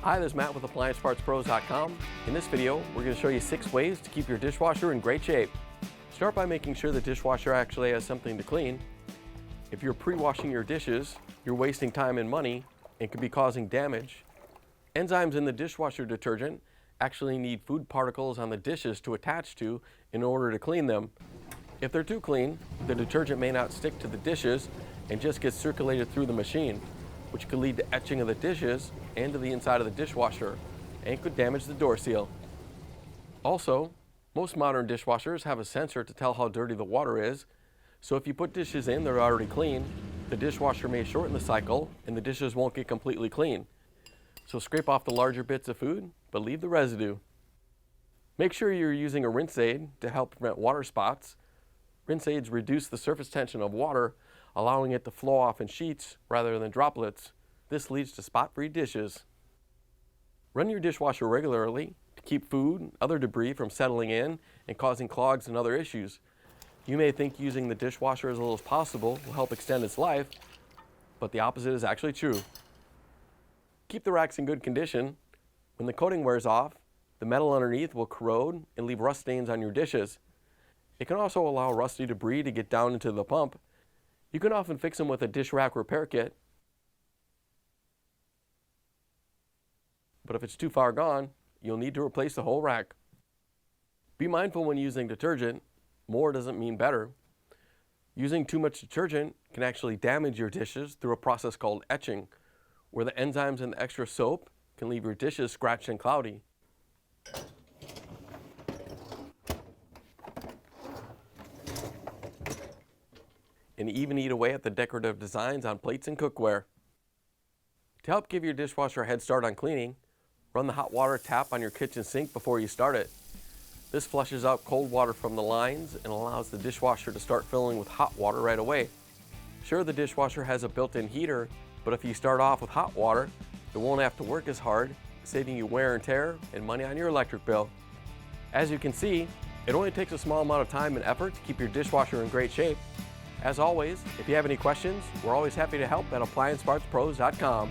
Hi, this is Matt with AppliancePartsPros.com. In this video, we're going to show you 6 ways to keep your dishwasher in great shape. Start by making sure the dishwasher actually has something to clean. If you're pre-washing your dishes, you're wasting time and money and could be causing damage. Enzymes in the dishwasher detergent actually need food particles on the dishes to attach to in order to clean them. If they're too clean, the detergent may not stick to the dishes and just get circulated through the machine, which could lead to etching of the dishes and to the inside of the dishwasher and could damage the door seal. Also, most modern dishwashers have a sensor to tell how dirty the water is, so if you put dishes in that are already clean, the dishwasher may shorten the cycle and the dishes won't get completely clean. So scrape off the larger bits of food, but leave the residue. Make sure you're using a rinse aid to help prevent water spots. Rinse aids reduce the surface tension of water, allowing it to flow off in sheets rather than droplets. This leads to spot-free dishes. Run your dishwasher regularly to keep food and other debris from settling in and causing clogs and other issues. You may think using the dishwasher as little as possible will help extend its life, but the opposite is actually true. Keep the racks in good condition. When the coating wears off, the metal underneath will corrode and leave rust stains on your dishes. It can also allow rusty debris to get down into the pump. You can often fix them with a dish rack repair kit. But if it's too far gone, you'll need to replace the whole rack. Be mindful when using detergent. More doesn't mean better. Using too much detergent can actually damage your dishes through a process called etching, where the enzymes in the extra soap can leave your dishes scratched and cloudy. And even eat away at the decorative designs on plates and cookware. To help give your dishwasher a head start on cleaning, run the hot water tap on your kitchen sink before you start it. This flushes out cold water from the lines and allows the dishwasher to start filling with hot water right away. Sure, the dishwasher has a built-in heater, but if you start off with hot water, it won't have to work as hard, saving you wear and tear and money on your electric bill. As you can see, it only takes a small amount of time and effort to keep your dishwasher in great shape. As always, if you have any questions, we're always happy to help at AppliancePartsPros.com.